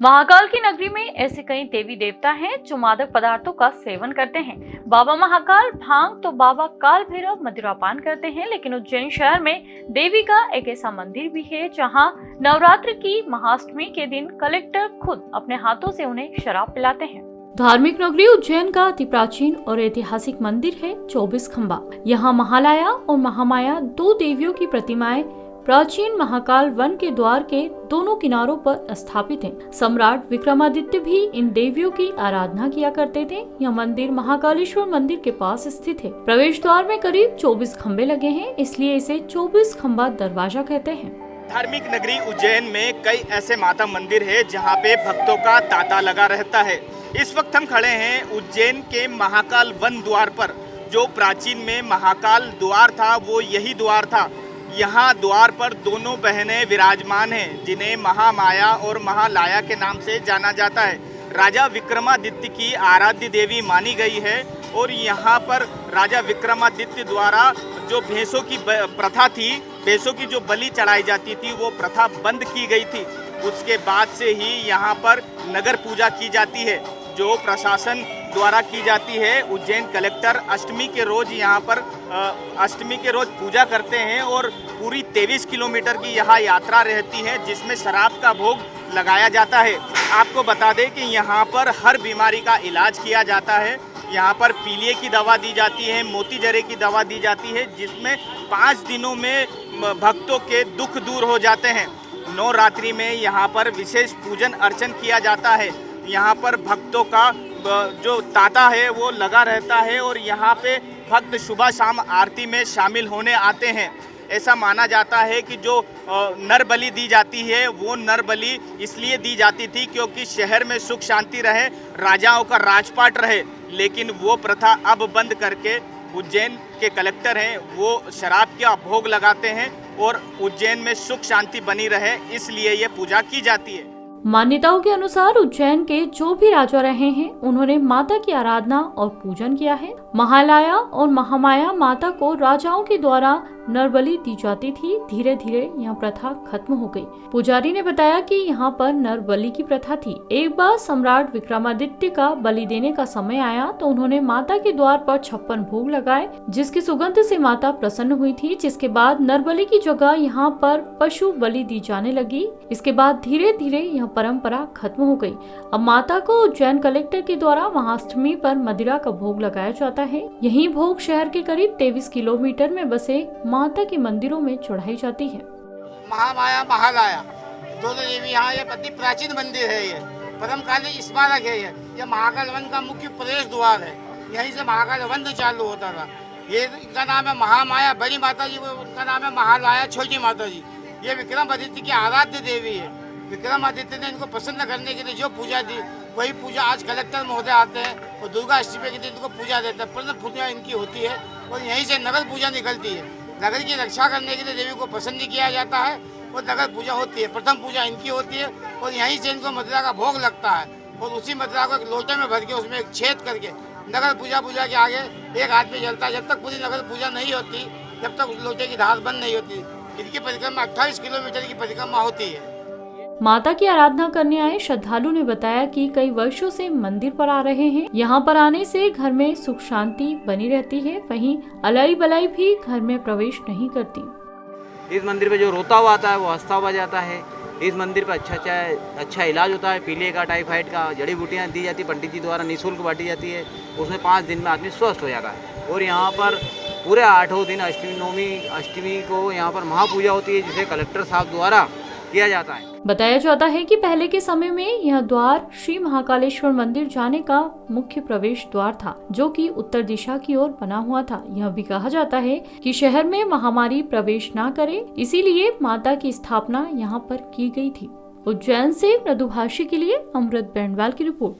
महाकाल की नगरी में ऐसे कई देवी देवता हैं जो मादक पदार्थों का सेवन करते हैं। बाबा महाकाल भांग तो बाबा काल भैरव मदिरापान करते हैं, लेकिन उज्जैन शहर में देवी का एक ऐसा मंदिर भी है जहां नवरात्र की महाअष्टमी के दिन कलेक्टर खुद अपने हाथों से उन्हें शराब पिलाते हैं। धार्मिक नगरी उज्जैन का अति प्राचीन और ऐतिहासिक मंदिर है 24 खंबा। यहाँ महालया और महामाया दो देवियों की प्रतिमाएं प्राचीन महाकाल वन के द्वार के दोनों किनारों पर स्थापित हैं। सम्राट विक्रमादित्य भी इन देवियों की आराधना किया करते थे। यह मंदिर महाकालेश्वर मंदिर के पास स्थित है। प्रवेश द्वार में करीब 24 खंबे लगे हैं, इसलिए इसे 24 खंबा दरवाजा कहते हैं। धार्मिक नगरी उज्जैन में कई ऐसे माता मंदिर है जहाँ पे भक्तों का तांता लगा रहता है। इस वक्त हम खड़े हैं उज्जैन के महाकाल वन द्वार पर। जो प्राचीन में महाकाल द्वार था वो यही द्वार था। यहाँ द्वार पर दोनों बहनें विराजमान हैं जिन्हें महामाया और महालया के नाम से जाना जाता है। राजा विक्रमादित्य की आराध्य देवी मानी गई है और यहाँ पर राजा विक्रमादित्य द्वारा जो भैंसों की प्रथा थी, भैंसों की जो बलि चढ़ाई जाती थी, वो प्रथा बंद की गई थी। उसके बाद से ही यहाँ पर नगर पूजा की जाती है जो प्रशासन द्वारा की जाती है। उज्जैन कलेक्टर अष्टमी के रोज यहाँ पर अष्टमी के रोज पूजा करते हैं और पूरी 23 किलोमीटर की यहाँ यात्रा रहती है जिसमें शराब का भोग लगाया जाता है। आपको बता दें कि यहाँ पर हर बीमारी का इलाज किया जाता है। यहाँ पर पीलिए की दवा दी जाती है, मोती जरे की दवा दी जाती है, जिसमें 5 दिनों में भक्तों के दुख दूर हो जाते हैं। नवरात्रि में यहाँ पर विशेष पूजन अर्चन किया जाता है। यहाँ पर भक्तों का जो तांता है वो लगा रहता है और यहाँ पे भक्त सुबह शाम आरती में शामिल होने आते हैं। ऐसा माना जाता है कि जो नर बलि दी जाती है वो नर बलि इसलिए दी जाती थी क्योंकि शहर में सुख शांति रहे, राजाओं का राजपाट रहे। लेकिन वो प्रथा अब बंद करके उज्जैन के कलेक्टर हैं वो शराब का भोग लगाते हैं और उज्जैन में सुख शांति बनी रहे, इसलिए ये पूजा की जाती है। मान्यताओं के अनुसार उज्जैन के जो भी राजा रहे हैं उन्होंने माता की आराधना और पूजन किया है। महालया और महामाया माता को राजाओं के द्वारा नरबलि दी जाती थी। धीरे धीरे यह प्रथा खत्म हो गई। पुजारी ने बताया कि यहाँ पर नरबलि की प्रथा थी। एक बार सम्राट विक्रमादित्य का बलि देने का समय आया तो उन्होंने माता के द्वार पर 56 भोग लगाए, जिसकी सुगंध से माता प्रसन्न हुई थी। जिसके बाद नरबलि की जगह यहाँ पर पशु बलि दी जाने लगी। इसके बाद धीरे धीरे यह परंपरा खत्म हो गई। अब माता को उज्जैन कलेक्टर के द्वारा महाअष्टमी पर मदिरा का भोग लगाया जाता है। यही भोग शहर के करीब 23 किलोमीटर में बसे माता के मंदिरों में चढ़ाई जाती है। महामाया महालया दोनों देवी यहाँ ये अति प्राचीन मंदिर है। ये परमकालीन स्मारक है। ये महाकाल वन का मुख्य प्रवेश द्वार है। यहीं से महाकाल वन चालू होता था। ये इनका नाम है महामाया बड़ी माता जी, उनका नाम है महालया छोटी माता जी। ये विक्रमादित्य की आराध्य देवी है। विक्रमादित्य ने इनको प्रसन्न करने के लिए जो पूजा दी वही पूजा आज कलेक्टर महोदय आते हैं और दुर्गा अष्टमी के दिन इनको पूजा देते हैं। प्रथम पूजा इनकी होती है और यहीं से नगर पूजा निकलती है। नगर की रक्षा करने के लिए देवी को प्रसन्न किया जाता है और नगर पूजा होती है। प्रथम पूजा इनकी होती है और यहीं से इनको मदिरा का भोग लगता है और उसी मदिरा को एक लोटे में भर के उसमें एक छेद करके नगर पूजा के आगे एक हाथ में जलता है। जब तक पूरी नगर पूजा नहीं होती, जब तक उस लोटे की धार बंद नहीं होती। इनकी परिक्रमा 28 किलोमीटर की परिक्रमा होती है। माता की आराधना करने आए श्रद्धालु ने बताया कि कई वर्षों से मंदिर पर आ रहे हैं। यहाँ पर आने से घर में सुख शांति बनी रहती है। वहीं अलाई बलाई भी घर में प्रवेश नहीं करती। इस मंदिर पे जो रोता हुआ आता है वो हंसता हुआ जाता है। इस मंदिर पे अच्छा इलाज होता है। पीलिए का, टाइफाइड का, जड़ी बूटियाँ दी जाती है, पंडित जी द्वारा निःशुल्क बांटी जाती है। उसमें 5 दिन में आदमी स्वस्थ हो जाता है। और यहाँ पर पूरे 8 दिन अष्टमी को यहाँ पर महापूजा होती है जिसे कलेक्टर साहब द्वारा किया जाता है। बताया जाता है कि पहले के समय में यह द्वार श्री महाकालेश्वर मंदिर जाने का मुख्य प्रवेश द्वार था, जो कि उत्तर दिशा की ओर बना हुआ था। यह भी कहा जाता है कि शहर में महामारी प्रवेश न करे, इसीलिए माता की स्थापना यहाँ पर की गई थी। उज्जैन से मृदुभाषी के लिए अमृत बैंडवाल की रिपोर्ट।